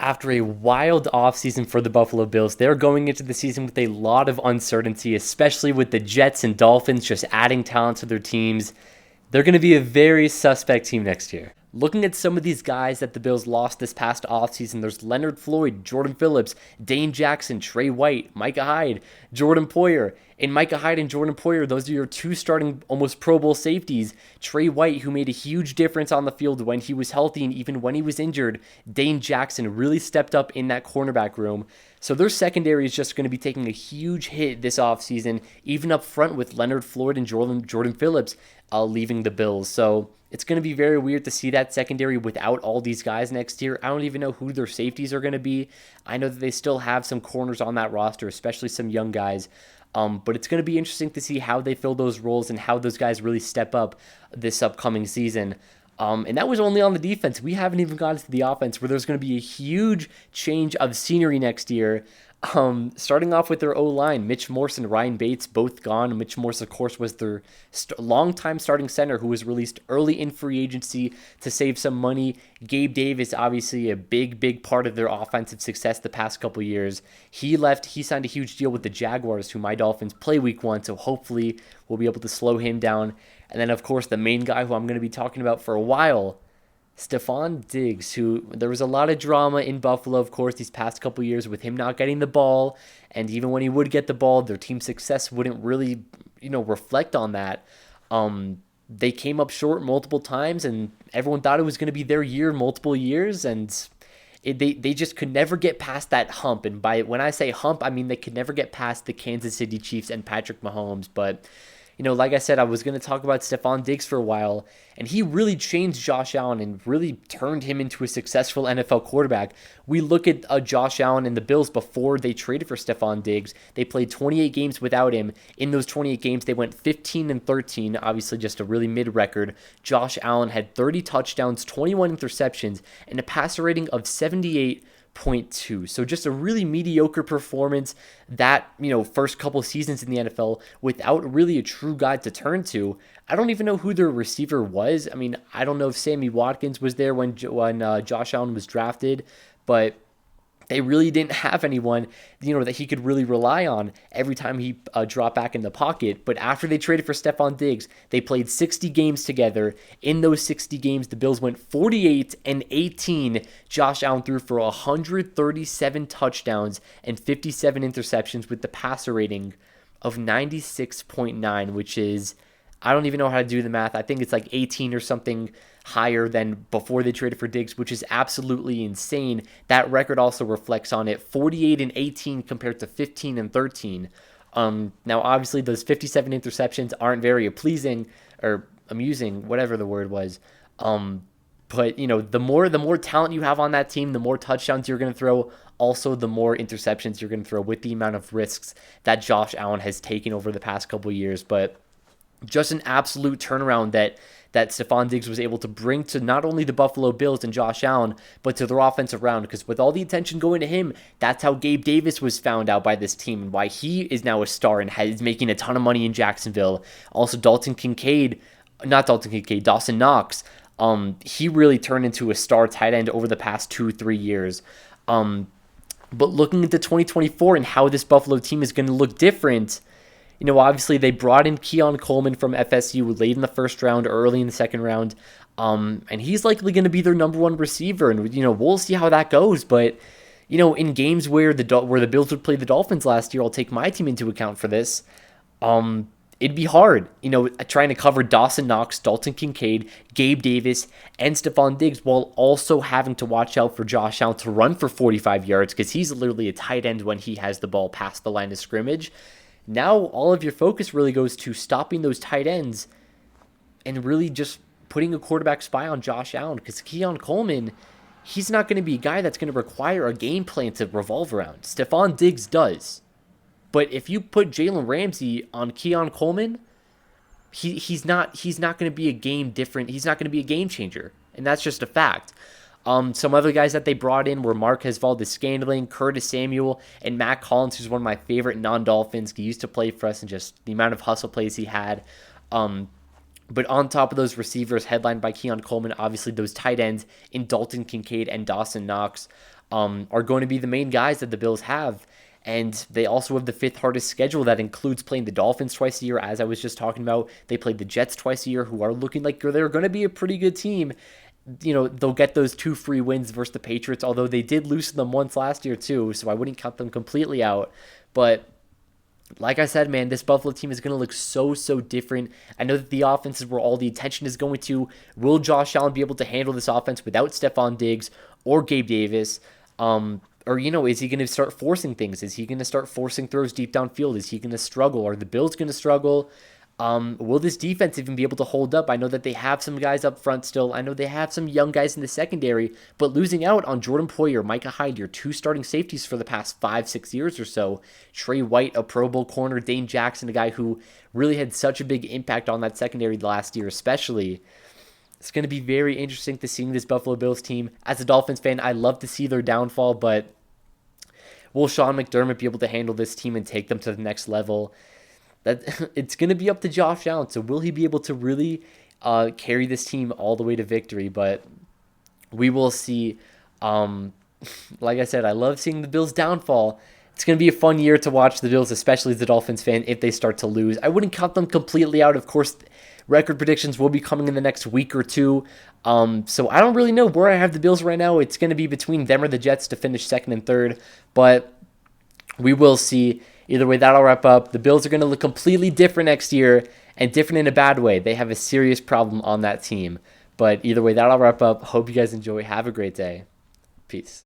After a wild offseason for the Buffalo Bills, they're going into the season with a lot of uncertainty, especially with the Jets and Dolphins just adding talent to their teams. They're going to be a very suspect team next year. Looking at some of these guys that the Bills lost this past offseason, there's Leonard Floyd, Jordan Phillips, Dane Jackson, Trey White, Micah Hyde, Jordan Poyer. And Micah Hyde and Jordan Poyer, those are your two starting almost Pro Bowl safeties. Trey White, who made a huge difference on the field when he was healthy and even when he was injured. Dane Jackson really stepped up in that cornerback room. So their secondary is just going to be taking a huge hit this offseason, even up front with Leonard Floyd and Jordan Phillips leaving the Bills. So it's going to be very weird to see that secondary without all these guys next year. I don't even know who their safeties are going to be. I know that they still have some corners on that roster, especially some young guys. But it's going to be interesting to see how they fill those roles and how those guys really step up this upcoming season. And that was only on the defense. We haven't even gotten to the offense, where there's going to be a huge change of scenery next year. Starting off with their O-line, Mitch Morse and Ryan Bates both gone. Mitch Morse, of course, was their longtime starting center who was released early in free agency to save some money. Gabe Davis, obviously a big part of their offensive success the past couple years. He left. He signed a huge deal with the Jaguars, who my Dolphins play week 1, so hopefully we'll be able to slow him down. And then, of course, the main guy who I'm going to be talking about for a while, Stefondiggs, who there was a lot of drama in Buffalo, of course, these past couple years with him not getting the ball. And even when he would get the ball, their team success wouldn't really, reflect on that. They came up short multiple times, and everyone thought it was going to be their year multiple years. And they just could never get past that hump. And when I say hump, I mean they could never get past the Kansas City Chiefs and Patrick Mahomes. But like I said, I was going to talk about Stefondiggs for a while, and he really changed Josh Allen and really turned him into a successful NFL quarterback. We look at Josh Allen and the Bills before they traded for Stefondiggs. They played 28 games without him. In those 28 games, they went 15-13, obviously just a really mid record. Josh Allen had 30 touchdowns, 21 interceptions, and a passer rating of 78.2. So just a really mediocre performance that, first couple seasons in the NFL without really a true guy to turn to. I don't even know who their receiver was. I mean, I don't know if Sammy Watkins was there when Josh Allen was drafted, but they really didn't have anyone, that he could really rely on every time he dropped back in the pocket. But after they traded for Stefondiggs, they played 60 games together. In those 60 games, the Bills went 48-18. Josh Allen threw for 137 touchdowns and 57 interceptions with the passer rating of 96.9, which is, I don't even know how to do the math. I think it's like 18 or something higher than before they traded for Diggs, which is absolutely insane. That record also reflects on it, 48-18 compared to 15-13. Now, obviously, those 57 interceptions aren't very pleasing or amusing, whatever the word was. But the more talent you have on that team, the more touchdowns you're going to throw. Also, the more interceptions you're going to throw with the amount of risks that Josh Allen has taken over the past couple of years. But just an absolute turnaround that Stefondiggs was able to bring to not only the Buffalo Bills and Josh Allen, but to their offensive round. Because with all the attention going to him, that's how Gabe Davis was found out by this team and why he is now a star and is making a ton of money in Jacksonville. Also, Dawson Knox. He really turned into a star tight end over the past 2-3 years. But looking into 2024 and how this Buffalo team is going to look different, obviously they brought in Keon Coleman from FSU late in the first round, early in the second round, and he's likely going to be their number one receiver, and we'll see how that goes. But in games where the Bills would play the Dolphins last year, I'll take my team into account for this. It'd be hard, trying to cover Dawson Knox, Dalton Kincaid, Gabe Davis, and Stefondiggs while also having to watch out for Josh Allen to run for 45 yards because he's literally a tight end when he has the ball past the line of scrimmage. Now all of your focus really goes to stopping those tight ends and really just putting a quarterback spy on Josh Allen, because Keon Coleman, he's not going to be a guy that's going to require a game plan to revolve around. Stefondiggs does. But if you put Jalen Ramsey on Keon Coleman, he's not going to be a game different. He's not going to be a game changer, and that's just a fact. Some other guys that they brought in were Marquez Valdes-Scantling, Curtis Samuel, and Matt Collins, who's one of my favorite non-Dolphins. He used to play for us, and just the amount of hustle plays he had. But on top of those receivers, headlined by Keon Coleman, obviously those tight ends in Dalton Kincaid and Dawson Knox. are going to be the main guys that the Bills have. And they also have the fifth hardest schedule that includes playing the Dolphins twice a year, as I was just talking about. They played the Jets twice a year, who are looking like they're going to be a pretty good team. They'll get those 2 free wins versus the Patriots, although they did loosen them once last year too, so I wouldn't count them completely out. But like I said, man, this Buffalo team is going to look so different. I know that the offense is where all the attention is going to. Will Josh Allen be able to handle this offense without Stefondiggs or Gabe Davis? Or, is he going to start forcing things? Is he going to start forcing throws deep downfield? Is he going to struggle? Are the Bills going to struggle? Will this defense even be able to hold up? I know that they have some guys up front still. I know they have some young guys in the secondary, but losing out on Jordan Poyer, Micah Hyde, your 2 starting safeties for the past 5-6 years or so, Trey White, a Pro Bowl corner, Dane Jackson, a guy who really had such a big impact on that secondary last year especially. It's going to be very interesting to see this Buffalo Bills team. As a Dolphins fan, I love to see their downfall, but will Sean McDermott be able to handle this team and take them to the next level? That it's going to be up to Josh Allen. So will he be able to really carry this team all the way to victory? But we will see. Like I said, I love seeing the Bills' downfall. It's going to be a fun year to watch the Bills, especially as a Dolphins fan, if they start to lose. I wouldn't count them completely out. Of course, record predictions will be coming in the next week or two. So I don't really know where I have the Bills right now. It's going to be between them or the Jets to finish second and third. But we will see. Either way, that'll wrap up. The Bills are going to look completely different next year, and different in a bad way. They have a serious problem on that team. But either way, that'll wrap up. Hope you guys enjoy. Have a great day. Peace.